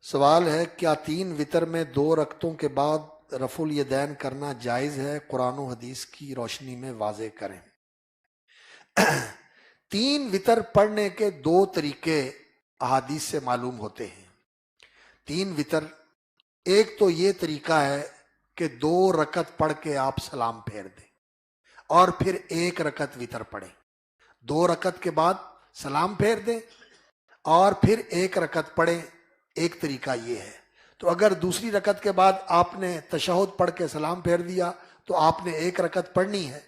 سوال ہے کیا 3 وتر میں 2 رکعتوں کے بعد رفع الیدین کرنا جائز ہے؟ قرآن و حدیث کی روشنی میں واضح کریں۔ 3 وتر پڑھنے کے 2 طریقے احادیث سے معلوم ہوتے ہیں۔ 3 وتر، ایک تو یہ طریقہ ہے کہ 2 رکعت پڑھ کے آپ سلام پھیر دیں اور پھر 1 رکعت وتر پڑھیں، 2 رکعت کے بعد سلام پھیر دیں اور پھر 1 رکعت پڑھیں۔ ایک طریقہ یہ ہے۔ تو اگر دوسری رکعت کے بعد آپ نے تشہد پڑھ کے سلام پھیر دیا تو آپ نے 1 رکعت پڑھنی ہے۔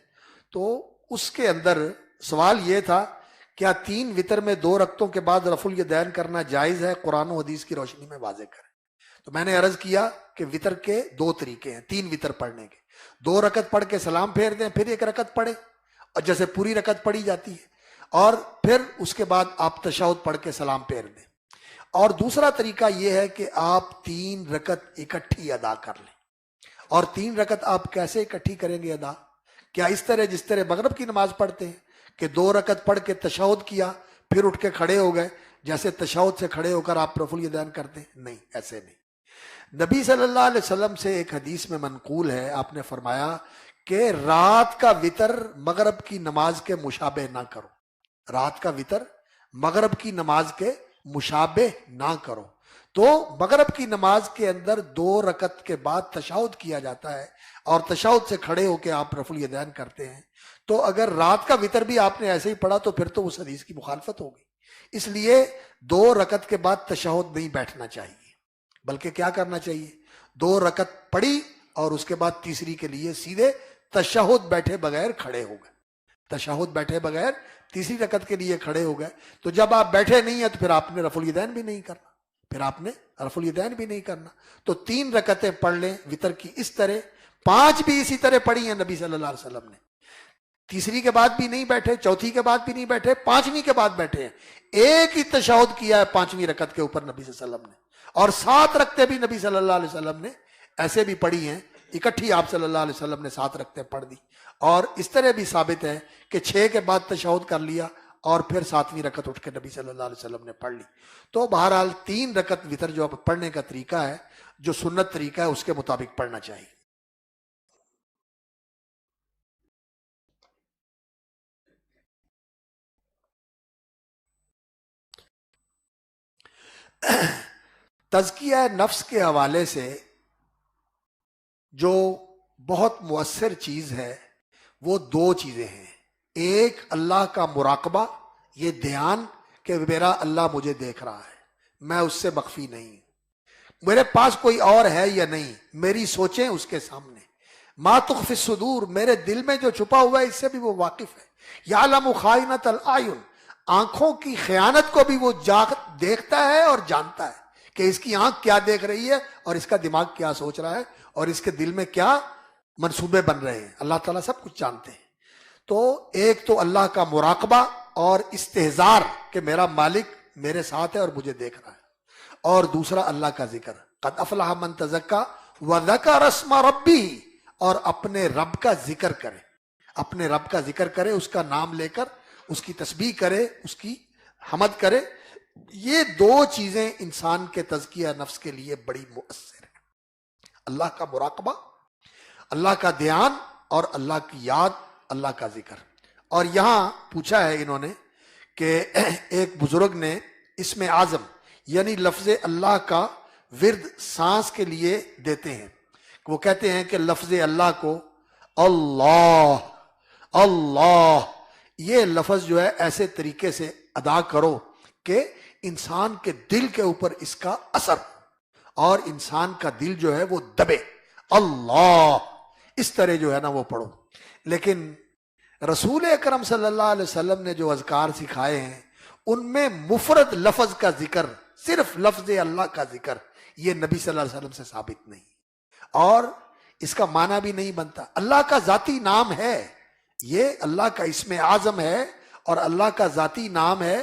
تو اس کے اندر سوال یہ تھا کیا 3 وتر میں 2 رکعتوں کے بعد رفع الیدین کرنا جائز ہے؟ قرآن و حدیث کی روشنی میں واضح کریں۔ تو میں نے عرض کیا کہ وتر کے 2 طریقے ہیں، 3 وتر پڑھنے کے۔ 2 رکعت پڑھ کے سلام پھیر دیں، پھر 1 رکعت پڑھیں اور جیسے پوری رکعت پڑھی جاتی ہے، اور پھر اس کے بعد آپ تشہد پڑھ کے سلام پھیر دیں۔ اور دوسرا طریقہ یہ ہے کہ آپ 3 رکعت اکٹھی ادا کر لیں۔ اور 3 رکعت آپ کیسے اکٹھی کریں گے ادا؟ کیا اس طرح جس طرح مغرب کی نماز پڑھتے ہیں کہ 2 رکعت پڑھ کے تشہد کیا پھر اٹھ کے کھڑے ہو گئے، جیسے تشہد سے کھڑے ہو کر آپ رفع الیدین کرتے ہیں؟ نہیں، ایسے نہیں۔ نبی صلی اللہ علیہ وسلم سے ایک حدیث میں منقول ہے، آپ نے فرمایا کہ رات کا وتر مغرب کی نماز کے مشابہ نہ کرو۔ رات کا وتر مغرب کی نماز کے مشابہ نہ کرو۔ تو مغرب کی نماز کے اندر 2 رکعت کے بعد تشہد کیا جاتا ہے اور تشہد سے کھڑے ہو کے آپ رفع الیدین کرتے ہیں۔ تو اگر رات کا وتر بھی آپ نے ایسے ہی پڑھا تو پھر تو اس حدیث کی مخالفت ہوگی۔ اس لیے 2 رکعت کے بعد تشہد نہیں بیٹھنا چاہیے، بلکہ کیا کرنا چاہیے؟ 2 رکعت پڑھی اور اس کے بعد تیسری کے لیے سیدھے تشہد بیٹھے بغیر کھڑے ہو گئے، تشہد بیٹھے بغیر تیسری رکعت کے لیے کھڑے ہو گئے۔ تو جب آپ بیٹھے نہیں ہیں تو پھر آپ نے رفع الیدین بھی نہیں کرنا، پھر آپ نے رفع الیدین بھی نہیں کرنا۔ تو 3 رکعتیں پڑھ لیں وتر کی اس طرح، 5 بھی اسی طرح پڑھی ہیں نبی صلی اللہ علیہ وسلم نے۔ تیسری کے بعد بھی نہیں بیٹھے، چوتھی کے بعد بھی نہیں بیٹھے، 5ویں کے بعد بیٹھے ہیں۔ ایک ہی تشہد کیا ہے 5ویں رکعت کے اوپر نبی صلی اللہ علیہ وسلم نے، اور 7 رکعتیں بھی نبی صلی اللہ علیہ وسلم نے ایسے بھی پڑھی ہیں، اکٹھی آپ صلی اللہ علیہ وسلم نے 7 رکعتیں پڑھ دی۔ اور اس طرح بھی ثابت ہے کہ 6 کے بعد تشہد کر لیا اور پھر 7ویں رکعت اٹھ کے نبی صلی اللہ علیہ وسلم نے پڑھ لی۔ تو بہرحال 3 رکعت وتر جو پڑھنے کا طریقہ ہے، جو سنت طریقہ ہے، اس کے مطابق پڑھنا چاہیے۔ تزکیہ نفس کے حوالے سے جو بہت مؤثر چیز ہے وہ 2 چیزیں ہیں۔ ایک اللہ کا مراقبہ، یہ دھیان کہ میرا اللہ مجھے دیکھ رہا ہے، میں اس سے مخفی نہیں، میرے پاس کوئی اور ہے یا نہیں، میری سوچیں اس کے سامنے۔ ما تخفی الصدور، میرے دل میں جو چھپا ہوا ہے اس سے بھی وہ واقف ہے۔ یعلم خائنۃ الاعین، آنکھوں کی خیانت کو بھی وہ دیکھتا ہے اور جانتا ہے کہ اس کی آنکھ کیا دیکھ رہی ہے اور اس کا دماغ کیا سوچ رہا ہے اور اس کے دل میں کیا منصوبے بن رہے ہیں۔ اللہ تعالیٰ سب کچھ جانتے ہیں۔ تو ایک تو اللہ کا مراقبہ اور استحضار کہ میرا مالک میرے ساتھ ہے اور مجھے دیکھ رہا ہے، اور دوسرا اللہ کا ذکر، قد افلح من تزکا وذکر اسم ربہ، اور اپنے رب کا ذکر کرے، اپنے رب کا ذکر کرے، اس کا نام لے کر اس کی تسبیح کرے، اس کی حمد کرے۔ یہ 2 چیزیں انسان کے تزکیہ نفس کے لیے بڑی مؤثر ہیں، اللہ کا مراقبہ، اللہ کا دھیان، اور اللہ کی یاد، اللہ کا ذکر۔ اور یہاں پوچھا ہے انہوں نے کہ ایک بزرگ نے اسم اعظم یعنی لفظ اللہ کا ورد سانس کے لیے دیتے ہیں، وہ کہتے ہیں کہ لفظ اللہ کو اللہ اللہ، یہ لفظ جو ہے ایسے طریقے سے ادا کرو کہ انسان کے دل کے اوپر اس کا اثر اور انسان کا دل جو ہے وہ دبے، اللہ، اس طرح جو ہے نا وہ پڑھو۔ لیکن رسول اکرم صلی اللہ علیہ وسلم نے جو اذکار سکھائے ہیں ان میں مفرد لفظ کا ذکر، صرف لفظ اللہ کا ذکر، یہ نبی صلی اللہ علیہ وسلم سے ثابت نہیں، اور اس کا معنی بھی نہیں بنتا۔ اللہ کا ذاتی نام ہے، یہ اللہ کا اسم اعظم ہے اور اللہ کا ذاتی نام ہے،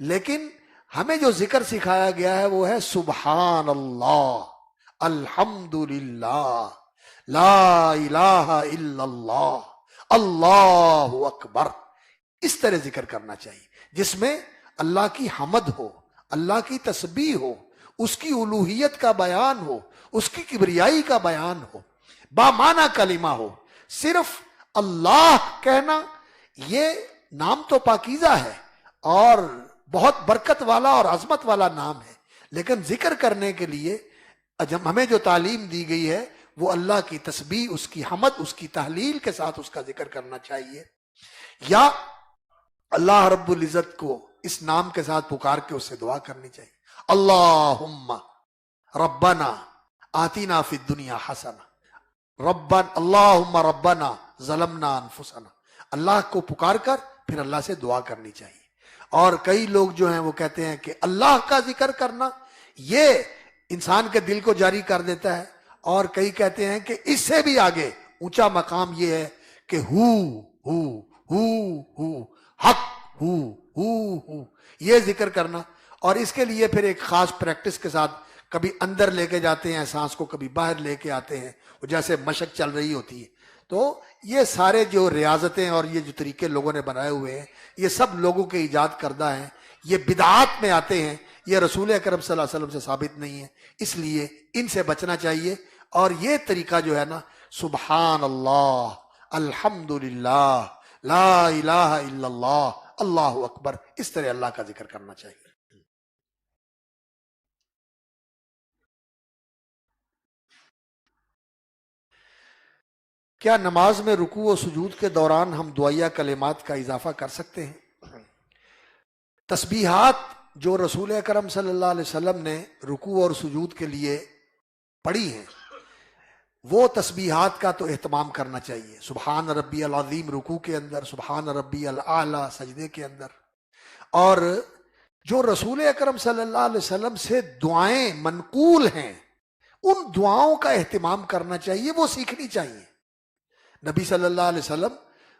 لیکن ہمیں جو ذکر سکھایا گیا ہے وہ ہے سبحان اللہ، الحمدللہ، لا الہ الا اللہ، اللہ اکبر۔ اس طرح ذکر کرنا چاہیے جس میں اللہ کی حمد ہو، اللہ کی تسبیح ہو، اس کی الوہیت کا بیان ہو، اس کی کبریائی کا بیان ہو، بامعنی کلمہ ہو. صرف اللہ کہنا یہ نام تو پاکیزہ ہے اور بہت برکت والا اور عظمت والا نام ہے، لیکن ذکر کرنے کے لیے ہمیں جو تعلیم دی گئی ہے وہ اللہ کی تسبیح، اس کی حمد، اس کی تحلیل کے ساتھ اس کا ذکر کرنا چاہیے، یا اللہ رب العزت کو اس نام کے ساتھ پکار کے اس سے دعا کرنی چاہیے. اللہم ربنا آتینا فی الدنیا حسنہ، اللہم ربنا ظلمنا انفسنا. اللہ کو پکار کر پھر اللہ سے دعا کرنی چاہیے. اور کئی لوگ جو ہیں وہ کہتے ہیں کہ اللہ کا ذکر کرنا یہ انسان کے دل کو جاری کر دیتا ہے، اور کئی کہتے ہیں کہ اس سے بھی آگے اونچا مقام یہ ہے کہ حق یہ ذکر کرنا. اور اس کے لیے پھر ایک خاص پریکٹس کے ساتھ کبھی اندر لے کے جاتے ہیں سانس کو، کبھی باہر لے کے آتے ہیں، جیسے مشق چل رہی ہوتی ہے. تو یہ سارے جو ریاضتیں اور یہ جو طریقے لوگوں نے بنائے ہوئے ہیں یہ سب لوگوں کے ایجاد کردہ ہیں، یہ بدعات میں آتے ہیں، یہ رسول اکرم صلی اللہ علیہ وسلم سے ثابت نہیں ہے. اس لیے ان سے بچنا چاہیے. اور یہ طریقہ جو ہے نا، سبحان اللہ، الحمدللہ، لا الہ الا اللہ، اللہ اکبر، اس طرح اللہ کا ذکر کرنا چاہیے. کیا نماز میں رکوع و سجود کے دوران ہم دعائیہ کلمات کا اضافہ کر سکتے ہیں؟ تسبیحات جو رسول اکرم صلی اللہ علیہ وسلم نے رکوع اور سجود کے لیے پڑھی ہیں وہ تسبیحات کا تو اہتمام کرنا چاہیے. سبحان ربی العظیم رکوع کے اندر، سبحان ربی الاعلی سجدے کے اندر. اور جو رسول اکرم صلی اللہ علیہ وسلم سے دعائیں منقول ہیں ان دعاؤں کا اہتمام کرنا چاہیے، وہ سیکھنی چاہیے. نبی صلی اللہ علیہ وسلم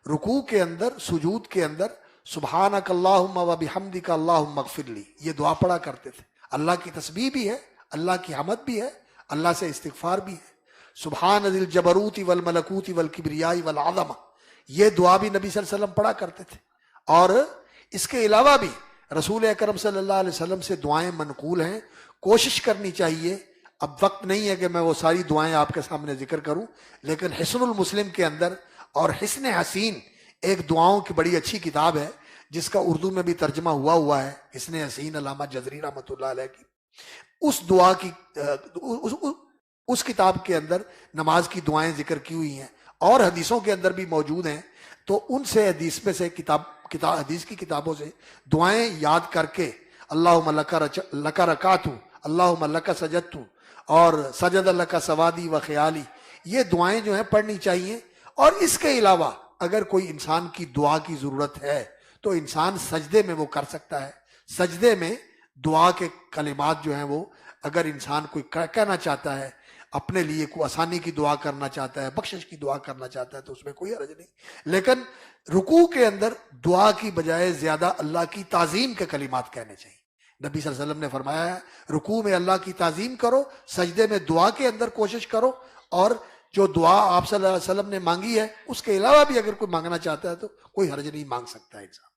رکوع کے اندر، سجود کے اندر سبحانک اللہم و بحمدک اللہم اغفر لی یہ دعا پڑھا کرتے تھے. اللہ کی تسبیح بھی ہے، اللہ کی حمد بھی ہے، اللہ سے استغفار بھی ہے. سبحان ذی الجبروت والملکوت والکبریاء والعظمہ یہ دعا بھی نبی صلی اللہ علیہ وسلم پڑھا کرتے تھے. اور اس کے علاوہ بھی رسول اکرم صلی اللہ علیہ وسلم سے دعائیں منقول ہیں. کوشش کرنی چاہیے، اب وقت نہیں ہے کہ میں وہ ساری دعائیں آپ کے سامنے ذکر کروں، لیکن حسن المسلم کے اندر اور حسن حسین ایک دعاؤں کی بڑی اچھی کتاب ہے جس کا اردو میں بھی ترجمہ ہوا ہے، حسن حسین علامہ جزری رحمۃ اللہ علیہ کی. اس دعا کی اس کتاب کے اندر نماز کی دعائیں ذکر کی ہوئی ہیں اور حدیثوں کے اندر بھی موجود ہیں. تو ان سے حدیث میں سے حدیث کی کتابوں سے دعائیں یاد کر کے اللہم لک رکعت، اللہم لک سجدت اور سجد لک سوادی و خیالی یہ دعائیں جو ہیں پڑھنی چاہیے. اور اس کے علاوہ اگر کوئی انسان کی دعا کی ضرورت ہے تو انسان سجدے میں وہ کر سکتا ہے. سجدے میں دعا کے کلمات جو ہیں وہ اگر انسان کوئی کہنا چاہتا ہے، اپنے لیے کوئی آسانی کی دعا کرنا چاہتا ہے، بخشش کی دعا کرنا چاہتا ہے تو اس میں کوئی حرج نہیں. لیکن رکوع کے اندر دعا کی بجائے زیادہ اللہ کی تعظیم کے کلمات کہنے چاہیے. نبی صلی اللہ علیہ وسلم نے فرمایا ہے رکوع میں اللہ کی تعظیم کرو، سجدے میں دعا کے اندر کوشش کرو، اور جو دعا آپ صلی اللہ علیہ وسلم نے مانگی ہے اس کے علاوہ بھی اگر کوئی مانگنا چاہتا ہے تو کوئی حرج نہیں، مانگ سکتا ہے انسان.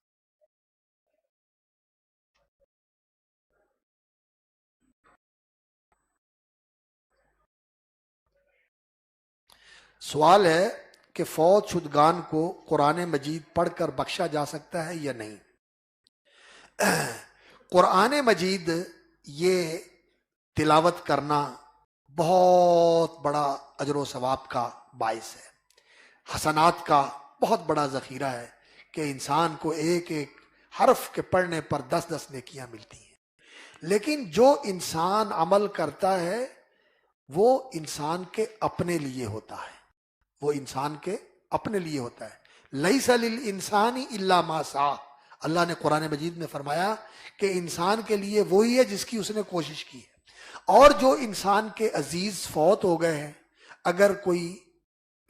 سوال ہے کہ فوت شدگان کو قرآن مجید پڑھ کر بخشا جا سکتا ہے یا نہیں؟ قرآن مجید یہ تلاوت کرنا بہت بڑا اجر و ثواب کا باعث ہے، حسنات کا بہت بڑا ذخیرہ ہے کہ انسان کو ایک ایک حرف کے پڑھنے پر 10 نیکیاں ملتی ہیں. لیکن جو انسان عمل کرتا ہے وہ انسان کے اپنے لیے ہوتا ہے، وہ انسان کے اپنے لیے ہوتا ہے. لیس للانسان الا ما سعی، اللہ نے قرآن مجید میں فرمایا کہ انسان کے لیے وہی ہے جس کی اس نے کوشش کی ہے. اور جو انسان کے عزیز فوت ہو گئے ہیں، اگر کوئی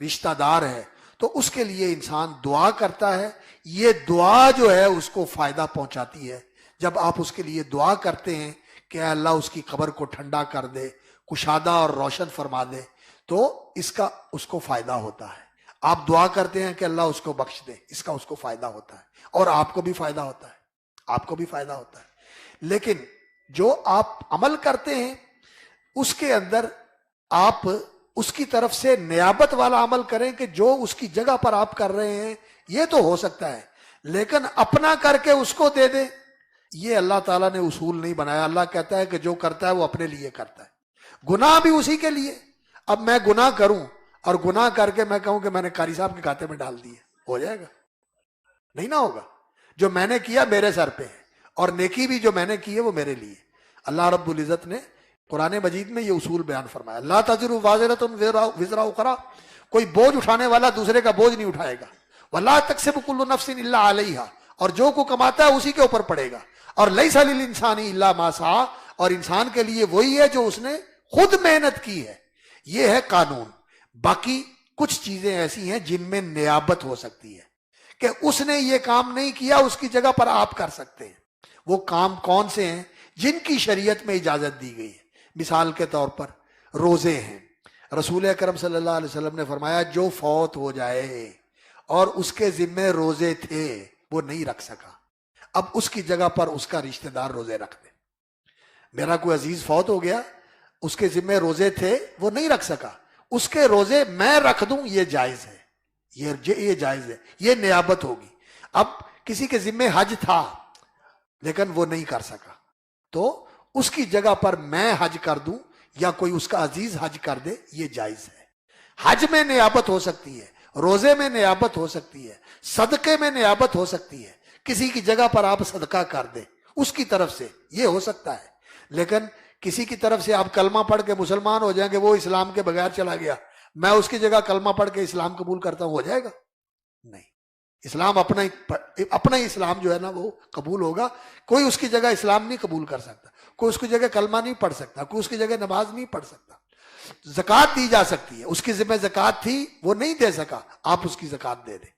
رشتہ دار ہے تو اس کے لیے انسان دعا کرتا ہے. یہ دعا جو ہے اس کو فائدہ پہنچاتی ہے. جب آپ اس کے لیے دعا کرتے ہیں کہ اے اللہ اس کی قبر کو ٹھنڈا کر دے، کشادہ اور روشن فرما دے، تو اس کا اس کو فائدہ ہوتا ہے. آپ دعا کرتے ہیں کہ اللہ اس کو بخش دے، اس کا اس کو فائدہ ہوتا ہے، اور آپ کو بھی فائدہ ہوتا ہے، آپ کو بھی فائدہ ہوتا ہے. لیکن جو آپ عمل کرتے ہیں اس کے اندر آپ اس کی طرف سے نیابت والا عمل کریں کہ جو اس کی جگہ پر آپ کر رہے ہیں یہ تو ہو سکتا ہے، لیکن اپنا کر کے اس کو دے دیں، یہ اللہ تعالیٰ نے اصول نہیں بنایا۔ اللہ کہتا ہے کہ جو کرتا ہے وہ اپنے لیے کرتا ہے، گناہ بھی اسی کے لیے۔ اب میں گناہ کروں اور گناہ کر کے میں کہوں کہ میں نے قاری صاحب کے کھاتے میں ڈال دیے، ہو جائے گا؟ نہیں نہ ہوگا۔ جو میں نے کیا میرے سر پہ ہے، اور نیکی بھی جو میں نے کی ہے وہ میرے لیے۔ اللہ رب العزت نے قرآن مجید میں یہ اصول بیان فرمایا، لا تزر وازرۃ وزر اخری، کوئی بوجھ اٹھانے والا دوسرے کا بوجھ نہیں اٹھائے گا، ولا تکسب کل نفس الا علیہا، اور جو کو کماتا ہے اسی کے اوپر پڑے گا، اور لیس للانسان الا ما سعی، اور انسان کے لیے وہی ہے جو اس نے خود محنت کی ہے۔ یہ ہے قانون۔ باقی کچھ چیزیں ایسی ہیں جن میں نیابت ہو سکتی ہے کہ اس نے یہ کام نہیں کیا، اس کی جگہ پر آپ کر سکتے ہیں۔ وہ کام کون سے ہیں؟ جن کی شریعت میں اجازت دی گئی ہے۔ مثال کے طور پر روزے ہیں۔ رسول اکرم صلی اللہ علیہ وسلم نے فرمایا جو فوت ہو جائے اور اس کے ذمے روزے تھے وہ نہیں رکھ سکا، اب اس کی جگہ پر اس کا رشتہ دار روزے رکھ دے۔ میرا کوئی عزیز فوت ہو گیا، اس کے ذمے روزے تھے وہ نہیں رکھ سکا، اس کے روزے میں رکھ دوں، یہ جائز ہے، یہ جائز ہے، یہ نیابت ہوگی۔ اب کسی کے ذمے حج تھا لیکن وہ نہیں کر سکا، تو اس کی جگہ پر میں حج کر دوں یا کوئی اس کا عزیز حج کر دے، یہ جائز ہے۔ حج میں نیابت ہو سکتی ہے، روزے میں نیابت ہو سکتی ہے، صدقے میں نیابت ہو سکتی ہے، کسی کی جگہ پر آپ صدقہ کر دیں اس کی طرف سے، یہ ہو سکتا ہے۔ لیکن کسی کی طرف سے آپ کلمہ پڑھ کے مسلمان ہو جائیں کہ وہ اسلام کے بغیر چلا گیا، میں اس کی جگہ کلمہ پڑھ کے اسلام قبول کرتا ہوں، ہو جائے گا؟ نہیں۔ اسلام اپنا ہی اسلام جو ہے نا وہ قبول ہوگا۔ کوئی اس کی جگہ اسلام نہیں قبول کر سکتا، کوئی اس کی جگہ کلمہ نہیں پڑھ سکتا، کوئی اس کی جگہ نماز نہیں پڑھ سکتا۔ زکوٰۃ دی جا سکتی ہے، اس کی ذمہ زکوٰۃ تھی وہ نہیں دے سکا، آپ اس کی زکوٰۃ دے دیں،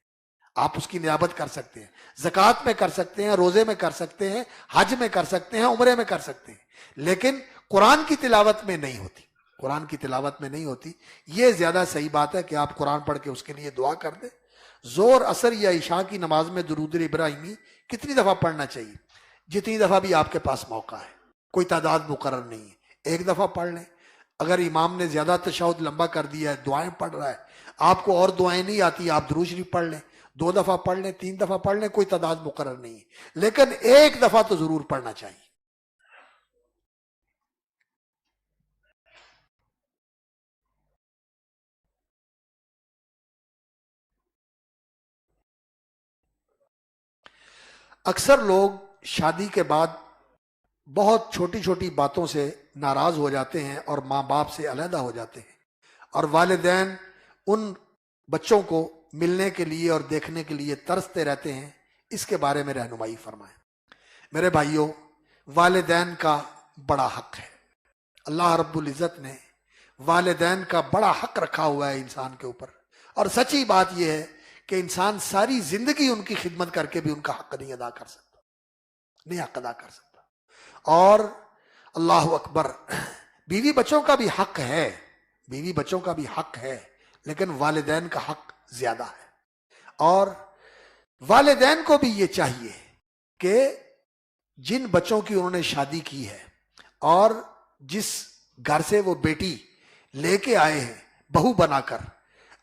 آپ اس کی نیابت کر سکتے ہیں۔ زکوٰۃ میں کر سکتے ہیں، روزے میں کر سکتے ہیں، حج میں کر سکتے ہیں، عمرے میں کر سکتے ہیں، لیکن قرآن کی تلاوت میں نہیں ہوتی، قرآن کی تلاوت میں نہیں ہوتی۔ یہ زیادہ صحیح بات ہے کہ آپ قرآن پڑھ کے اس کے لیے دعا کر دیں۔ زور، عصر یا عشاء کی نماز میں درود ابراہیمی کتنی دفعہ پڑھنا چاہیے؟ جتنی دفعہ بھی آپ کے پاس موقع ہے، کوئی تعداد مقرر نہیں ہے، ایک دفعہ پڑھ لیں۔ اگر امام نے زیادہ تشہد لمبا کر دیا ہے، دعائیں پڑھ رہا ہے، آپ کو اور دعائیں نہیں آتی، آپ درود شریف پڑھ لیں، 2 دفعہ پڑھ لیں، 3 دفعہ پڑھ لیں، کوئی تعداد مقرر نہیں ہے، لیکن ایک دفعہ تو ضرور پڑھنا چاہیے۔ اکثر لوگ شادی کے بعد بہت چھوٹی چھوٹی باتوں سے ناراض ہو جاتے ہیں اور ماں باپ سے علیحدہ ہو جاتے ہیں، اور والدین ان بچوں کو ملنے کے لیے اور دیکھنے کے لیے ترستے رہتے ہیں۔ اس کے بارے میں رہنمائی فرمائیں۔ میرے بھائیوں، والدین کا بڑا حق ہے۔ اللہ رب العزت نے والدین کا بڑا حق رکھا ہوا ہے انسان کے اوپر، اور سچی بات یہ ہے کہ انسان ساری زندگی ان کی خدمت کر کے بھی ان کا حق نہیں ادا کر سکتا، نہیں حق ادا کر سکتا۔ اور اللہ اکبر، بیوی بچوں کا بھی حق ہے، بیوی بچوں کا بھی حق ہے، لیکن والدین کا حق زیادہ ہے۔ اور والدین کو بھی یہ چاہیے کہ جن بچوں کی انہوں نے شادی کی ہے اور جس گھر سے وہ بیٹی لے کے آئے ہیں بہو بنا کر،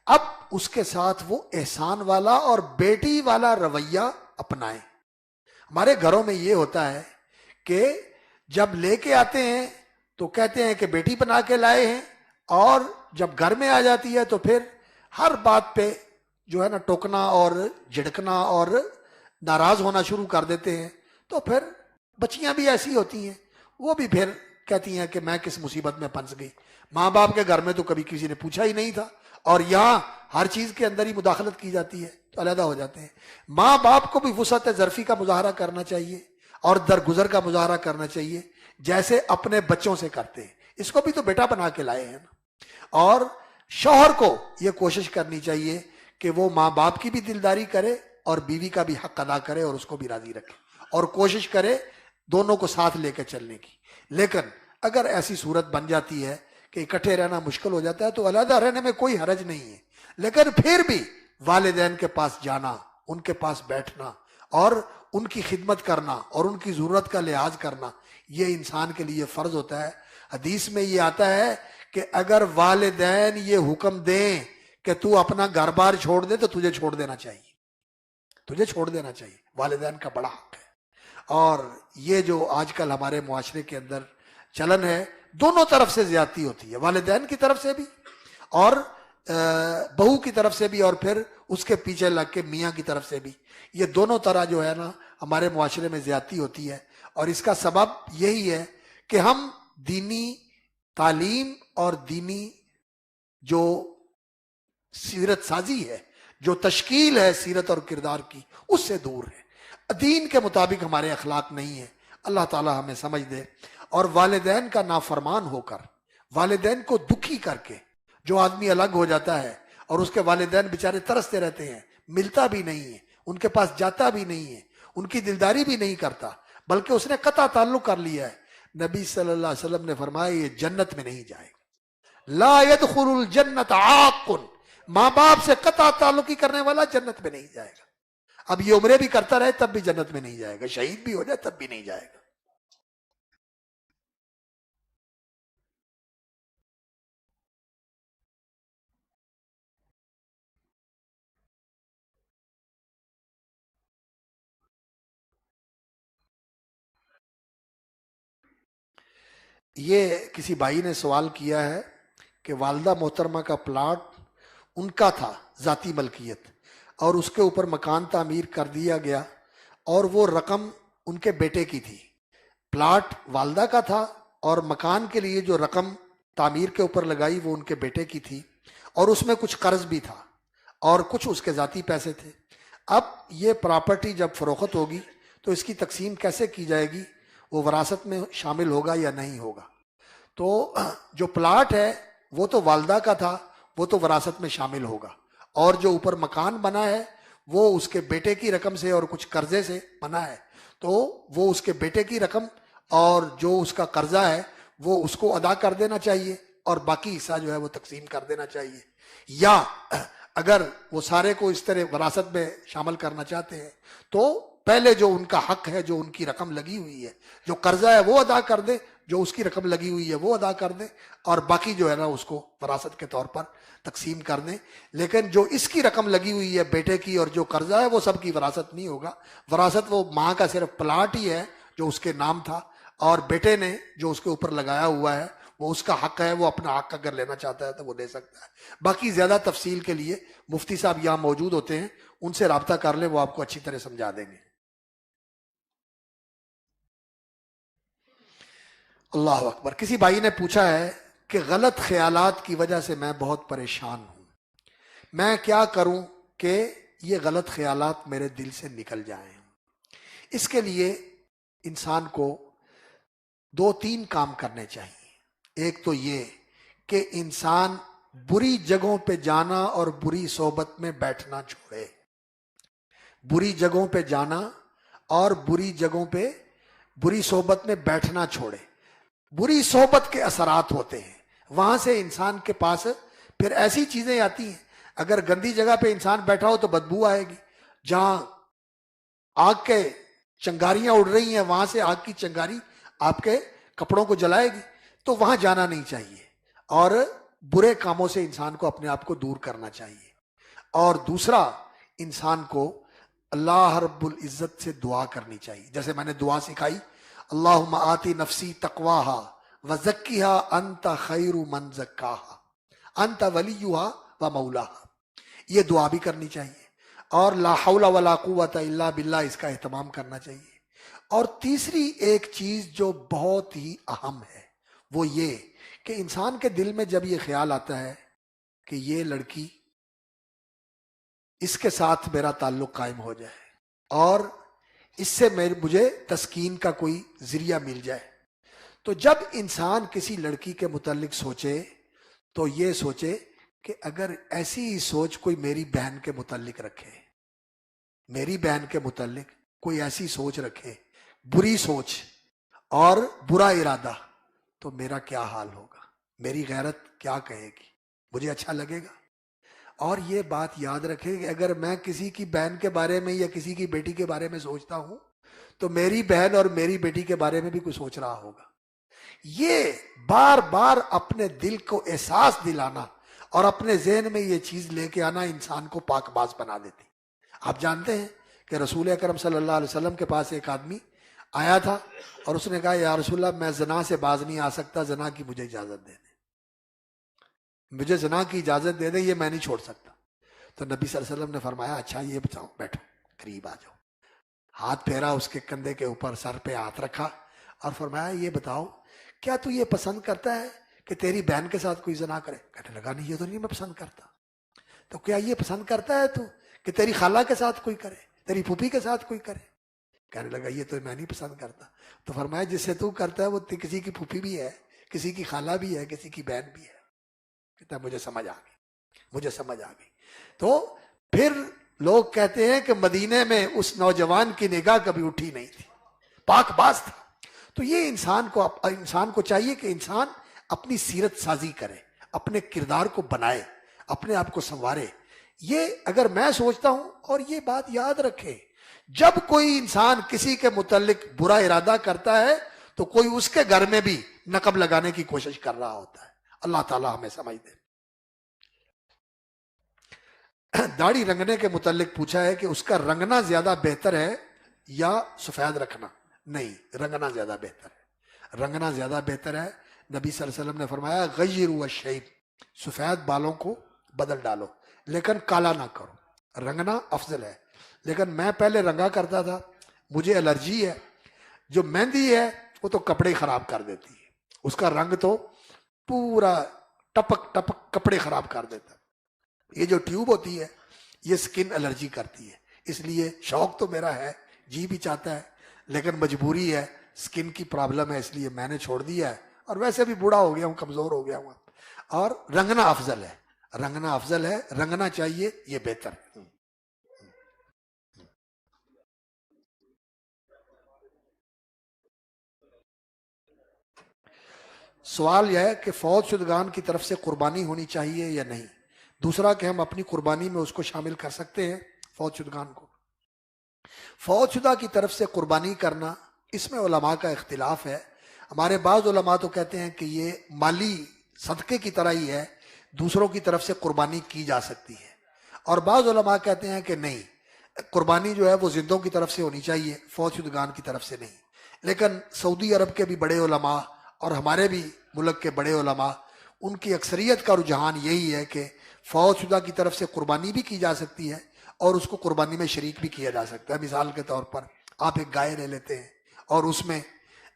اب اس کے ساتھ وہ احسان والا اور بیٹی والا رویہ اپنائیں۔ ہمارے گھروں میں یہ ہوتا ہے کہ جب لے کے آتے ہیں تو کہتے ہیں کہ بیٹی بنا کے لائے ہیں، اور جب گھر میں آ جاتی ہے تو پھر ہر بات پہ جو ہے نا ٹوکنا اور جھڑکنا اور ناراض ہونا شروع کر دیتے ہیں۔ تو پھر بچیاں بھی ایسی ہوتی ہیں، وہ بھی پھر کہتی ہیں کہ میں کس مصیبت میں پھنس گئی، ماں باپ کے گھر میں تو کبھی کسی نے پوچھا ہی نہیں تھا، اور یہاں ہر چیز کے اندر ہی مداخلت کی جاتی ہے، تو علیحدہ ہو جاتے ہیں۔ ماں باپ کو بھی وسعت ظرفی کا مظاہرہ کرنا چاہیے اور درگزر کا مظاہرہ کرنا چاہیے، جیسے اپنے بچوں سے کرتے ہیں۔ اس کو بھی تو بیٹا بنا کے لائے ہیں نا۔ اور شوہر کو یہ کوشش کرنی چاہیے کہ وہ ماں باپ کی بھی دلداری کرے اور بیوی کا بھی حق ادا کرے اور اس کو بھی راضی رکھے، اور کوشش کرے دونوں کو ساتھ لے کے چلنے کی۔ لیکن اگر ایسی صورت بن جاتی ہے کہ اکٹھے رہنا مشکل ہو جاتا ہے تو علیحدہ رہنے میں کوئی حرج نہیں ہے، لیکن پھر بھی والدین کے پاس جانا، ان کے پاس بیٹھنا اور ان کی خدمت کرنا اور ان کی ضرورت کا لحاظ کرنا یہ انسان کے لیے فرض ہوتا ہے۔ حدیث میں یہ آتا ہے کہ اگر والدین یہ حکم دیں کہ تو اپنا گھر بار چھوڑ دے تو تجھے چھوڑ دینا چاہیے، تجھے چھوڑ دینا چاہیے۔ والدین کا بڑا حق ہے۔ اور یہ جو آج کل ہمارے معاشرے کے اندر چلن ہے، دونوں طرف سے زیادتی ہوتی ہے، والدین کی طرف سے بھی اور بہو کی طرف سے بھی، اور پھر اس کے پیچھے لگ کے میاں کی طرف سے بھی۔ یہ دونوں طرح جو ہے نا ہمارے معاشرے میں زیادتی ہوتی ہے، اور اس کا سبب یہی ہے کہ ہم دینی تعلیم اور دینی جو سیرت سازی ہے، جو تشکیل ہے سیرت اور کردار کی، اس سے دور ہے۔ دین کے مطابق ہمارے اخلاق نہیں ہے۔ اللہ تعالی ہمیں سمجھ دے۔ اور والدین کا نافرمان ہو کر، والدین کو دکھی کر کے جو آدمی الگ ہو جاتا ہے اور اس کے والدین بیچارے ترستے رہتے ہیں، ملتا بھی نہیں ہے، ان کے پاس جاتا بھی نہیں ہے، ان کی دلداری بھی نہیں کرتا، بلکہ اس نے قطع تعلق کر لیا ہے، نبی صلی اللہ علیہ وسلم نے فرمایا یہ جنت میں نہیں جائے گا۔ لا يدخل الجنت عاق، ماں باپ سے قطع تعلقی کرنے والا جنت میں نہیں جائے گا۔ اب یہ عمرے بھی کرتا رہے تب بھی جنت میں نہیں جائے گا، شہید بھی ہو جائے تب بھی نہیں جائے گا۔ یہ کسی بھائی نے سوال کیا ہے کہ والدہ محترمہ کا پلاٹ ان کا تھا، ذاتی ملکیت، اور اس کے اوپر مکان تعمیر کر دیا گیا اور وہ رقم ان کے بیٹے کی تھی۔ پلاٹ والدہ کا تھا اور مکان کے لیے جو رقم تعمیر کے اوپر لگائی وہ ان کے بیٹے کی تھی، اور اس میں کچھ قرض بھی تھا اور کچھ اس کے ذاتی پیسے تھے۔ اب یہ پراپرٹی جب فروخت ہوگی تو اس کی تقسیم کیسے کی جائے گی؟ وہ وراثت میں شامل ہوگا یا نہیں ہوگا؟ تو جو پلاٹ ہے وہ تو والدہ کا تھا، وہ تو وراثت میں شامل ہوگا، اور جو اوپر مکان بنا ہے وہ اس کے بیٹے کی رقم سے اور کچھ قرضے سے بنا ہے، تو وہ اس کے بیٹے کی رقم اور جو اس کا قرضہ ہے وہ اس کو ادا کر دینا چاہیے، اور باقی حصہ جو ہے وہ تقسیم کر دینا چاہیے۔ یا اگر وہ سارے کو اس طرح وراثت میں شامل کرنا چاہتے ہیں تو پہلے جو ان کا حق ہے، جو ان کی رقم لگی ہوئی ہے، جو قرضہ ہے وہ ادا کر دیں، جو اس کی رقم لگی ہوئی ہے وہ ادا کر دیں، اور باقی جو ہے نا اس کو وراثت کے طور پر تقسیم کر دیں۔ لیکن جو اس کی رقم لگی ہوئی ہے بیٹے کی اور جو قرضہ ہے وہ سب کی وراثت نہیں ہوگا۔ وراثت وہ ماں کا صرف پلاٹ ہی ہے جو اس کے نام تھا، اور بیٹے نے جو اس کے اوپر لگایا ہوا ہے وہ اس کا حق ہے، وہ اپنا حق اگر لینا چاہتا ہے تو وہ دے سکتا ہے۔ باقی زیادہ تفصیل کے لیے مفتی صاحب یہاں موجود ہوتے ہیں، ان سے رابطہ کر لیں، وہ آپ کو اچھی طرح سمجھا دیں گے۔ اللہ اکبر۔ کسی بھائی نے پوچھا ہے کہ غلط خیالات کی وجہ سے میں بہت پریشان ہوں، میں کیا کروں کہ یہ غلط خیالات میرے دل سے نکل جائیں؟ اس کے لیے انسان کو 2-3 کام کرنے چاہیے۔ ایک تو یہ کہ انسان بری جگہوں پہ جانا اور بری صحبت میں بیٹھنا چھوڑے، بری جگہوں پہ جانا اور بری جگہوں پہ بری صحبت میں بیٹھنا چھوڑے۔ بری صحبت کے اثرات ہوتے ہیں، وہاں سے انسان کے پاس پھر ایسی چیزیں آتی ہیں، اگر گندی جگہ پہ انسان بیٹھا ہو تو بدبو آئے گی، جہاں آگ کے چنگاریاں اڑ رہی ہیں وہاں سے آگ کی چنگاری آپ کے کپڑوں کو جلائے گی، تو وہاں جانا نہیں چاہیے، اور برے کاموں سے انسان کو اپنے آپ کو دور کرنا چاہیے۔ اور دوسرا، انسان کو اللہ رب العزت سے دعا کرنی چاہیے، جیسے میں نے دعا سکھائی، اللہم آتی نفسی تقواہا وزکیہا انت خیر من زکاہا انت ولیہا و مولاہا، یہ دعا بھی کرنی چاہیے، اور لا حول ولا قوت الا باللہ اس کا اہتمام کرنا چاہیے۔ اور تیسری ایک چیز جو بہت ہی اہم ہے وہ یہ کہ انسان کے دل میں جب یہ خیال آتا ہے کہ یہ لڑکی، اس کے ساتھ میرا تعلق قائم ہو جائے اور اس سے مجھے تسکین کا کوئی ذریعہ مل جائے، تو جب انسان کسی لڑکی کے متعلق سوچے تو یہ سوچے کہ اگر ایسی ہی سوچ کوئی میری بہن کے متعلق رکھے، میری بہن کے متعلق کوئی ایسی سوچ رکھے، بری سوچ اور برا ارادہ، تو میرا کیا حال ہوگا، میری غیرت کیا کہے گی، مجھے اچھا لگے گا؟ اور یہ بات یاد رکھیں کہ اگر میں کسی کی بہن کے بارے میں یا کسی کی بیٹی کے بارے میں سوچتا ہوں تو میری بہن اور میری بیٹی کے بارے میں بھی کوئی سوچ رہا ہوگا. یہ بار بار اپنے دل کو احساس دلانا اور اپنے ذہن میں یہ چیز لے کے آنا انسان کو پاک باز بنا دیتی. آپ جانتے ہیں کہ رسول اکرم صلی اللہ علیہ وسلم کے پاس ایک آدمی آیا تھا اور اس نے کہا یا رسول اللہ میں زنا سے باز نہیں آ سکتا, زنا کی مجھے اجازت دے دیں, مجھے زنا کی اجازت دے دیں, یہ میں نہیں چھوڑ سکتا. تو نبی صلی اللہ علیہ وسلم نے فرمایا اچھا یہ بتاؤ, بیٹھو قریب آ جاؤ. ہاتھ پھیرا اس کے کندھے کے اوپر, سر پہ ہاتھ رکھا اور فرمایا یہ بتاؤ کیا تو یہ پسند کرتا ہے کہ تیری بہن کے ساتھ کوئی زنا کرے؟ کہنے لگا نہیں یہ تو نہیں میں پسند کرتا. تو کیا یہ پسند کرتا ہے تو کہ تیری خالہ کے ساتھ کوئی کرے, تیری پھوپھی کے ساتھ کوئی کرے؟ کہنے لگا یہ تو میں نہیں پسند کرتا. تو فرمایا جس سے تو کرتا ہے وہ کسی کی پھوپھی بھی ہے, کسی کی خالہ بھی ہے, کسی کی بہن بھی ہے. کہتا مجھے سمجھ آ گئی, مجھے سمجھ آ گئی. تو پھر لوگ کہتے ہیں کہ مدینے میں اس نوجوان کی نگاہ کبھی اٹھی نہیں تھی, پاک باز تھا. تو یہ انسان کو چاہیے کہ انسان اپنی سیرت سازی کرے, اپنے کردار کو بنائے, اپنے آپ کو سنوارے. یہ اگر میں سوچتا ہوں, اور یہ بات یاد رکھے جب کوئی انسان کسی کے متعلق برا ارادہ کرتا ہے تو کوئی اس کے گھر میں بھی نقب لگانے کی کوشش کر رہا ہوتا ہے. اللہ تعالی ہمیں سمجھ دے. داڑھی رنگنے کے متعلق پوچھا ہے کہ اس کا رنگنا زیادہ بہتر ہے یا سفید رکھنا؟ نہیں, رنگنا زیادہ بہتر ہے, رنگنا زیادہ بہتر ہے. نبی صلی اللہ علیہ وسلم نے فرمایا غیروا الشیب, سفید بالوں کو بدل ڈالو لیکن کالا نہ کرو, رنگنا افضل ہے. لیکن میں پہلے رنگا کرتا تھا, مجھے الرجی ہے. جو مہندی ہے وہ تو کپڑے خراب کر دیتی ہے, اس کا رنگ تو پورا ٹپک ٹپک کپڑے خراب کر دیتا. یہ جو ٹیوب ہوتی ہے یہ سکن الرجی کرتی ہے. اس لیے شوق تو میرا ہے, جی بھی چاہتا ہے, لیکن مجبوری ہے, سکن کی پرابلم ہے, اس لیے میں نے چھوڑ دیا ہے. اور ویسے بھی بوڑھا ہو گیا ہوں, کمزور ہو گیا ہوں. اور رنگنا افضل ہے, رنگنا افضل ہے, رنگنا چاہیے, یہ بہتر ہے. سوال یہ ہے کہ فوت شدگان کی طرف سے قربانی ہونی چاہیے یا نہیں. دوسرا کہ ہم اپنی قربانی میں اس کو شامل کر سکتے ہیں فوت شدگان کو. فوت شدہ کی طرف سے قربانی کرنا, اس میں علماء کا اختلاف ہے. ہمارے بعض علماء تو کہتے ہیں کہ یہ مالی صدقے کی طرح ہی ہے, دوسروں کی طرف سے قربانی کی جا سکتی ہے. اور بعض علماء کہتے ہیں کہ نہیں, قربانی جو ہے وہ زندوں کی طرف سے ہونی چاہیے, فوت شدگان کی طرف سے نہیں. لیکن سعودی عرب کے بھی بڑے علماء اور ہمارے بھی ملک کے بڑے علماء, ان کی اکثریت کا رجحان یہی ہے کہ فوت شدہ کی طرف سے قربانی بھی کی جا سکتی ہے اور اس کو قربانی میں شریک بھی کیا جا سکتا ہے. مثال کے طور پر آپ ایک گائے لے لیتے ہیں اور اس میں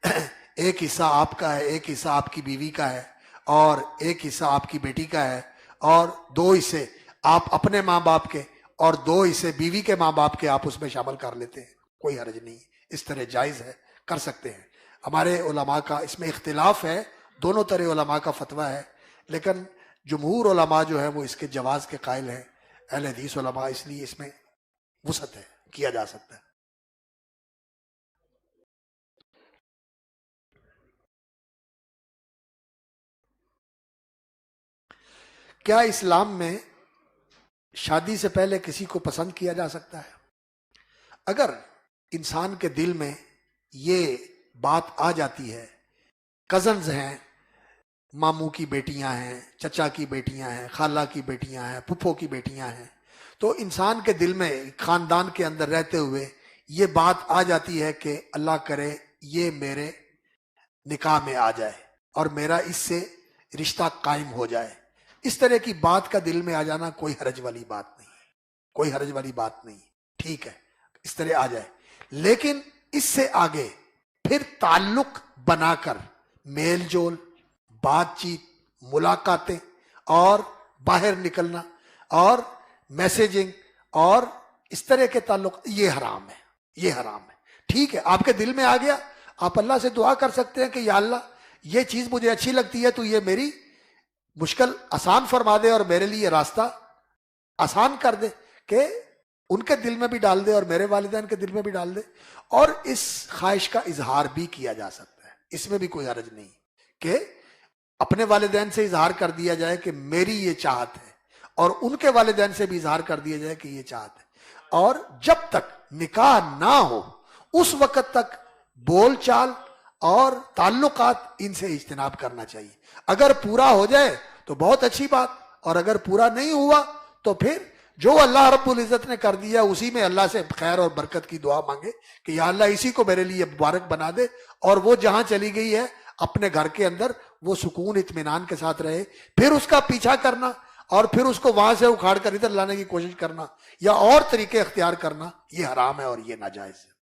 ایک حصہ آپ کا ہے, ایک حصہ آپ کی بیوی کا ہے, اور ایک حصہ آپ کی بیٹی کا ہے, اور 2 حصے آپ اپنے ماں باپ کے اور 2 حصے بیوی کے ماں باپ کے آپ اس میں شامل کر لیتے ہیں. کوئی حرج نہیں, اس طرح جائز ہے, کر سکتے ہیں. ہمارے علماء کا اس میں اختلاف ہے, دونوں طرح علماء کا فتویٰ ہے, لیکن جمہور علماء جو ہے وہ اس کے جواز کے قائل ہیں, اہل حدیث علماء, اس لیے اس میں وسعت ہے, کیا جا سکتا ہے. کیا اسلام میں شادی سے پہلے کسی کو پسند کیا جا سکتا ہے؟ اگر انسان کے دل میں یہ بات آ جاتی ہے, کزنز ہیں, ماموں کی بیٹیاں ہیں, چچا کی بیٹیاں ہیں, خالہ کی بیٹیاں ہیں, پھپھو کی بیٹیاں ہیں, تو انسان کے دل میں خاندان کے اندر رہتے ہوئے یہ بات آ جاتی ہے کہ اللہ کرے یہ میرے نکاح میں آ جائے اور میرا اس سے رشتہ قائم ہو جائے. اس طرح کی بات کا دل میں آ جانا کوئی حرج والی بات نہیں, کوئی حرج والی بات نہیں, ٹھیک ہے, اس طرح آ جائے. لیکن اس سے آگے پھر تعلق بنا کر میل جول, بات چیت, ملاقاتیں اور باہر نکلنا اور میسیجنگ اور اس طرح کے تعلق, یہ حرام ہے, یہ حرام ہے. ٹھیک ہے, آپ کے دل میں آ گیا, آپ اللہ سے دعا کر سکتے ہیں کہ یا اللہ یہ چیز مجھے اچھی لگتی ہے تو یہ میری مشکل آسان فرما دے اور میرے لیے راستہ آسان کر دے, کہ ان کے دل میں بھی ڈال دے اور میرے والدین کے دل میں بھی ڈال دے. اور اس خواہش کا اظہار بھی کیا جا سکتا ہے, اس میں بھی کوئی حرج نہیں کہ اپنے والدین سے اظہار کر دیا جائے کہ میری یہ چاہت ہے اور ان کے والدین سے بھی اظہار کر دیا جائے کہ یہ چاہتے ہیں، اور جب تک نکاح نہ ہو اس وقت تک بول چال اور تعلقات ان سے اجتناب کرنا چاہیے۔ اگر پورا ہو جائے تو بہت اچھی بات، اور اگر پورا نہیں ہوا تو پھر جو اللہ رب العزت نے کر دیا اسی میں اللہ سے خیر اور برکت کی دعا مانگے کہ یا اللہ اسی کو میرے لیے مبارک بنا دے، اور وہ جہاں چلی گئی ہے اپنے گھر کے اندر وہ سکون اطمینان کے ساتھ رہے۔ پھر اس کا پیچھا کرنا اور پھر اس کو وہاں سے اکھاڑ کر ادھر لانے کی کوشش کرنا یا اور طریقے اختیار کرنا، یہ حرام ہے اور یہ ناجائز ہے۔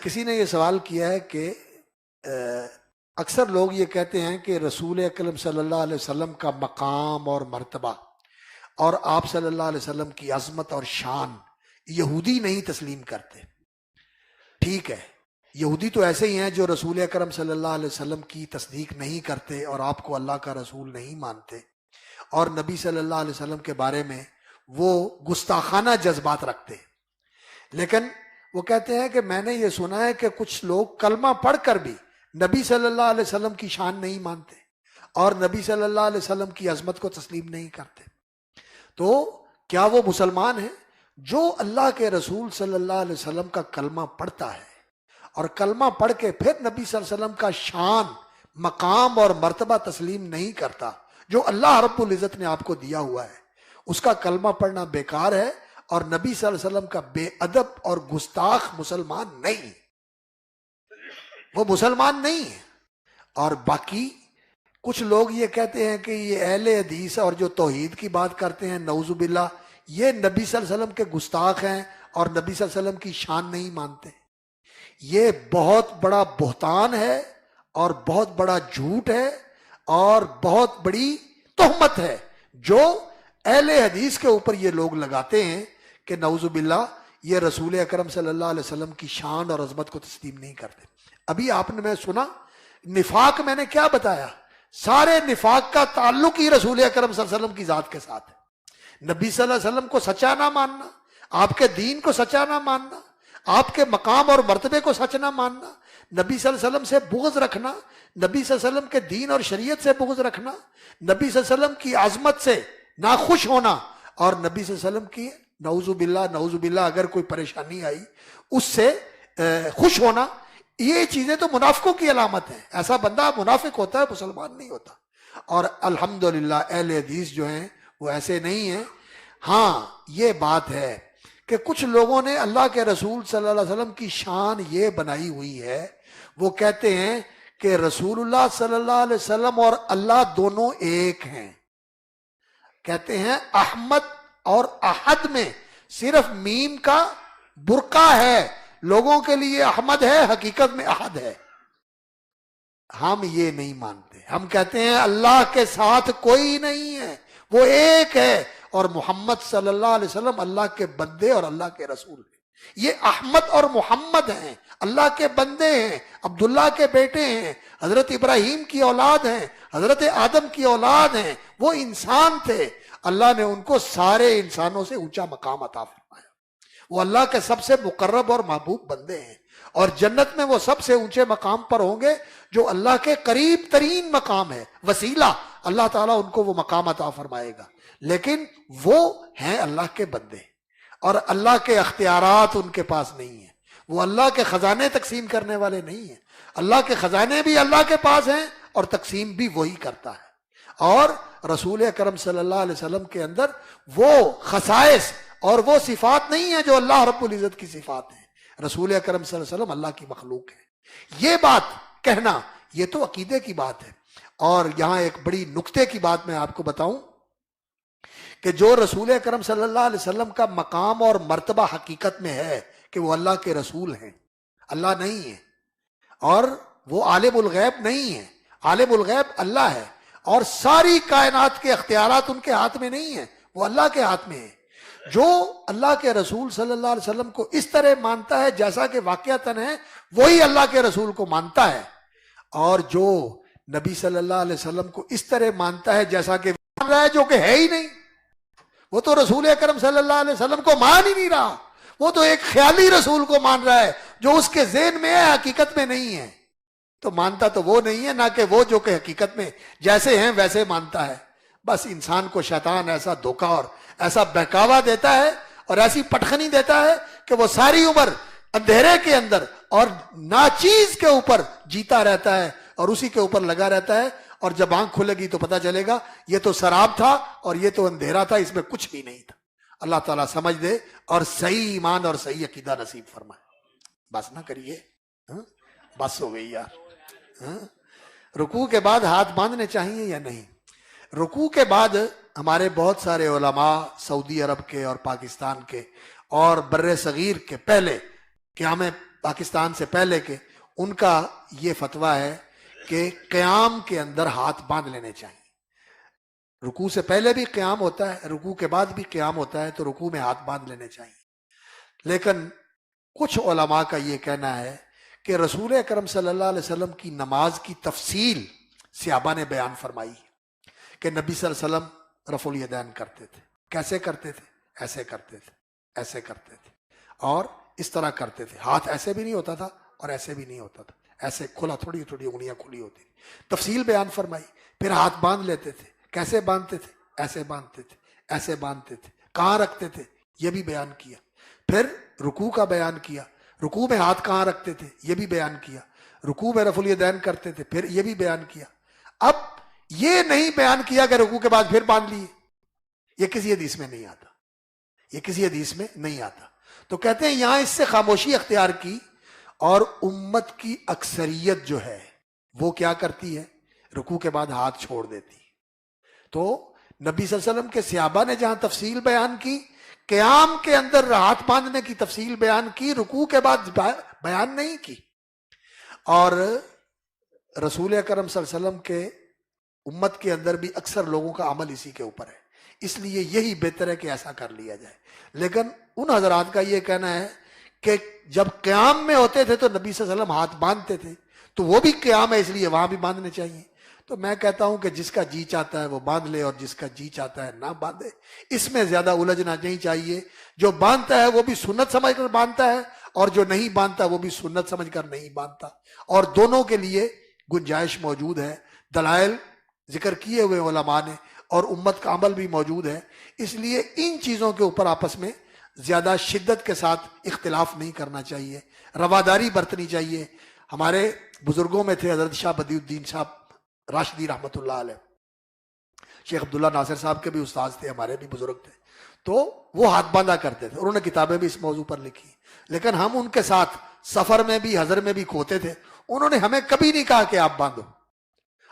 کسی نے یہ سوال کیا ہے کہ اکثر لوگ یہ کہتے ہیں کہ رسول اکرم صلی اللہ علیہ وسلم کا مقام اور مرتبہ اور آپ صلی اللہ علیہ وسلم کی عظمت اور شان یہودی نہیں تسلیم کرتے۔ ٹھیک ہے، یہودی تو ایسے ہی ہیں جو رسول اکرم صلی اللہ علیہ وسلم کی تصدیق نہیں کرتے اور آپ کو اللہ کا رسول نہیں مانتے، اور نبی صلی اللہ علیہ وسلم کے بارے میں وہ گستاخانہ جذبات رکھتے، لیکن وہ کہتے ہیں کہ میں نے یہ سنا ہے کہ کچھ لوگ کلمہ پڑھ کر بھی نبی صلی اللہ علیہ وسلم کی شان نہیں مانتے اور نبی صلی اللہ علیہ وسلم کی عظمت کو تسلیم نہیں کرتے۔ تو کیا وہ مسلمان ہیں؟ جو اللہ کے رسول صلی اللہ علیہ وسلم کا کلمہ پڑھتا ہے اور کلمہ پڑھ کے پھر نبی صلی اللہ علیہ وسلم کا شان، مقام اور مرتبہ تسلیم نہیں کرتا جو اللہ رب العزت نے آپ کو دیا ہوا ہے، اس کا کلمہ پڑھنا بیکار ہے، اور نبی صلی اللہ علیہ وسلم کا بے ادب اور گستاخ مسلمان نہیں، وہ مسلمان نہیں ہے۔ اور باقی کچھ لوگ یہ کہتے ہیں کہ یہ اہل حدیث اور جو توحید کی بات کرتے ہیں، نعوذ باللہ، یہ نبی صلی اللہ علیہ وسلم کے گستاخ ہیں اور نبی صلی اللہ علیہ وسلم کی شان نہیں مانتے۔ یہ بہت بڑا بہتان ہے اور بہت بڑا جھوٹ ہے اور بہت بڑی تہمت ہے جو اہل حدیث کے اوپر یہ لوگ لگاتے ہیں کہ نعوذ باللہ یہ رسول اکرم صلی اللہ علیہ وسلم کی شان اور عظمت کو تسلیم نہیں کرتے۔ ابھی آپ نے میں سنا نفاق میں نے کیا بتایا، سارے نفاق کا تعلق ہی رسول اکرم صلی اللہ علیہ وسلم کی ذات کے ساتھ ہے۔ نبی صلی اللہ علیہ وسلم کو سچا نہ ماننا، آپ کے دین کو سچا نہ ماننا، آپ کے مقام اور مرتبے کو سچ نہ ماننا، نبی صلی اللہ علیہ وسلم سے بغض رکھنا، نبی صلی اللہ علیہ وسلم کے دین اور شریعت سے بغض رکھنا، نبی صلی اللہ علیہ وسلم کی عظمت سے ناخوش ہونا، اور نبی صلی اللہ علیہ وسلم کی نعوذ باللہ اگر کوئی پریشانی آئی اس سے خوش ہونا، یہ چیزیں تو منافقوں کی علامت ہیں۔ ایسا بندہ منافق ہوتا ہے، مسلمان نہیں ہوتا۔ اور الحمدللہ اہل حدیث جو ہیں وہ ایسے نہیں ہیں۔ ہاں یہ بات ہے کہ کچھ لوگوں نے اللہ کے رسول صلی اللہ علیہ وسلم کی شان یہ بنائی ہوئی ہے، وہ کہتے ہیں کہ رسول اللہ صلی اللہ علیہ وسلم اور اللہ دونوں ایک ہیں۔ کہتے ہیں احمد اور احد میں صرف میم کا برقع ہے، لوگوں کے لیے احمد ہے، حقیقت میں احد ہے۔ ہم یہ نہیں مانتے، ہم کہتے ہیں اللہ کے ساتھ کوئی نہیں ہے، وہ ایک ہے، اور محمد صلی اللہ علیہ وسلم اللہ کے بندے اور اللہ کے رسول ہیں۔ یہ احمد اور محمد ہیں، اللہ کے بندے ہیں، عبداللہ کے بیٹے ہیں، حضرت ابراہیم کی اولاد ہیں، حضرت آدم کی اولاد ہیں، وہ انسان تھے، اللہ نے ان کو سارے انسانوں سے اونچا مقام عطا فرمایا، وہ اللہ کے سب سے مقرب اور محبوب بندے ہیں، اور جنت میں وہ سب سے اونچے مقام پر ہوں گے جو اللہ کے قریب ترین مقام ہے، وسیلہ، اللہ تعالیٰ ان کو وہ مقام عطا فرمائے گا، لیکن وہ ہیں اللہ کے بندے، اور اللہ کے اختیارات ان کے پاس نہیں ہیں، وہ اللہ کے خزانے تقسیم کرنے والے نہیں ہیں، اللہ کے خزانے بھی اللہ کے پاس ہیں اور تقسیم بھی وہی کرتا ہے۔ اور رسول اکرم صلی اللہ علیہ وسلم کے اندر وہ خصائص اور وہ صفات نہیں ہیں جو اللہ رب العزت کی صفات ہیں۔ رسول اکرم صلی اللہ علیہ وسلم اللہ کی مخلوق ہے۔ یہ بات کہنا یہ تو عقیدے کی بات ہے۔ اور یہاں ایک بڑی نکتے کی بات میں آپ کو بتاؤں کہ جو رسول اکرم صلی اللہ علیہ وسلم کا مقام اور مرتبہ حقیقت میں ہے کہ وہ اللہ کے رسول ہیں، اللہ نہیں ہے، اور وہ عالم الغیب نہیں ہے، عالم الغیب اللہ ہے، اور ساری کائنات کے اختیارات ان کے ہاتھ میں نہیں ہیں، وہ اللہ کے ہاتھ میں ہے۔ جو اللہ کے رسول صلی اللہ علیہ وسلم کو اس طرح مانتا ہے جیسا کہ واقعتاً ہے، وہی اللہ کے رسول کو مانتا ہے، اور جو نبی صلی اللہ علیہ وسلم کو اس طرح مانتا ہے جیسا کہ مان رہا ہے جو کہ ہے ہی نہیں، وہ تو رسول اکرم صلی اللہ علیہ وسلم کو مان ہی نہیں رہا، وہ تو ایک خیالی رسول کو مان رہا ہے جو اس کے ذہن میں ہے حقیقت میں نہیں ہے، تو مانتا تو وہ نہیں ہے، نہ کہ وہ جو کہ حقیقت میں جیسے ہیں ویسے مانتا ہے۔ بس انسان کو شیطان ایسا دھوکہ اور ایسا بہکاوا دیتا ہے اور ایسی پٹخنی دیتا ہے کہ وہ ساری عمر اندھیرے کے اندر اور ناچیز کے اوپر جیتا رہتا ہے اور اسی کے اوپر لگا رہتا ہے، اور جب آنکھ کھلے گی تو پتہ چلے گا یہ تو سراب تھا اور یہ تو اندھیرا تھا، اس میں کچھ بھی نہیں تھا۔ اللہ تعالیٰ سمجھ دے اور صحیح ایمان اور صحیح عقیدہ نصیب فرمائے۔ بس نہ کریے، بس ہو گئی یار۔ رکوع کے بعد ہاتھ باندھنے چاہیے یا نہیں؟ رکوع کے بعد ہمارے بہت سارے علماء سعودی عرب کے اور پاکستان کے اور بر صغیر کے پہلے قیام پاکستان سے پہلے کے، ان کا یہ فتویٰ ہے کہ قیام کے اندر ہاتھ باندھ لینے چاہیے۔ رکوع سے پہلے بھی قیام ہوتا ہے، رکوع کے بعد بھی قیام ہوتا ہے، تو رکوع میں ہاتھ باندھ لینے چاہیے۔ لیکن کچھ علماء کا یہ کہنا ہے کہ رسول اکرم صلی اللہ علیہ وسلم کی نماز کی تفصیل صحابہ نے بیان فرمائی ہے کہ نبی صلی اللہ علیہ وسلم رفع الیدین کرتے تھے، کیسے کرتے تھے؟ ایسے کرتے تھے، ایسے کرتے تھے، اور اس طرح کرتے تھے، ہاتھ ایسے بھی نہیں ہوتا تھا اور ایسے بھی نہیں ہوتا تھا، ایسے کھلا، تھوڑی تھوڑی انگلیاں کھلی ہوتی تھی، تفصیل بیان فرمائی۔ پھر ہاتھ باندھ لیتے تھے، کیسے باندھتے تھے؟ ایسے باندھتے تھے، ایسے باندھتے تھے، کہاں رکھتے تھے؟ یہ بھی بیان کیا۔ پھر رکوع کا بیان کیا، رکوع میں ہاتھ کہاں رکھتے تھے؟ یہ بھی بیان کیا۔ رکوع میں رفع الیدین کرتے تھے، پھر یہ بھی بیان کیا۔ اب یہ نہیں بیان کیا کہ رکوع کے بعد پھر باندھ لیے، یہ کسی حدیث میں نہیں آتا، یہ کسی حدیث میں نہیں آتا۔ تو کہتے ہیں یہاں اس سے خاموشی اختیار کی، اور امت کی اکثریت جو ہے وہ کیا کرتی ہے؟ رکوع کے بعد ہاتھ چھوڑ دیتی۔ تو نبی صلی اللہ علیہ وسلم کے صحابہ نے جہاں تفصیل بیان کی، قیام کے اندر ہاتھ باندھنے کی تفصیل بیان کی، رکوع کے بعد بیان نہیں کی۔ اور رسول اکرم صلی اللہ علیہ وسلم کے امت کے اندر بھی اکثر لوگوں کا عمل اسی کے اوپر ہے، اس لیے یہی بہتر ہے کہ ایسا کر لیا جائے۔ لیکن ان حضرات کا یہ کہنا ہے کہ جب قیام میں ہوتے تھے تو نبی صلی اللہ علیہ وسلم ہاتھ باندھتے تھے، تو وہ بھی قیام ہے اس لیے وہاں بھی باندھنے چاہیے۔ تو میں کہتا ہوں کہ جس کا جی چاہتا ہے وہ باندھ لے اور جس کا جی چاہتا ہے نہ باندھے، اس میں زیادہ الجھنا نہیں چاہیے۔ جو باندھتا ہے وہ بھی سنت سمجھ کر باندھتا ہے، اور جو نہیں باندھتا وہ بھی سنت سمجھ کر نہیں باندھتا، اور دونوں کے لیے گنجائش موجود ہے۔ دلائل ذکر کیے ہوئے علماء نے اور امت کا عمل بھی موجود ہے، اس لیے ان چیزوں کے اوپر آپس میں زیادہ شدت کے ساتھ اختلاف نہیں کرنا چاہیے، رواداری برتنی چاہیے۔ ہمارے بزرگوں میں تھے حضرت شاہ بدیع الدین صاحب راشدی رحمۃ اللہ علیہ، شیخ عبداللہ ناصر صاحب کے بھی استاذ تھے، ہمارے بھی بزرگ تھے، تو وہ ہاتھ باندھا کرتے تھے، انہوں نے کتابیں بھی اس موضوع پر لکھی، لیکن ہم ان کے ساتھ سفر میں بھی حضر میں بھی کھوتے تھے، انہوں نے ہمیں کبھی نہیں کہا کہ آپ باندھو،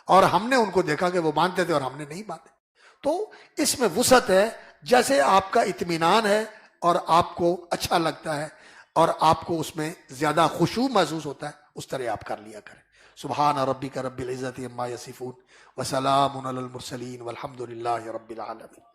اور ہم نے ان کو دیکھا کہ وہ باندھتے تھے اور ہم نے نہیں باندھے۔ تو اس میں وسعت ہے، جیسے آپ کا اطمینان ہے اور آپ کو اچھا لگتا ہے اور آپ کو اس میں زیادہ خشوع محسوس ہوتا ہے، اس طرح آپ کر لیا کریں۔ سبحان ربک رب العزت عما یصفون وسلام علی المرسلین والحمد للہ رب العالمین۔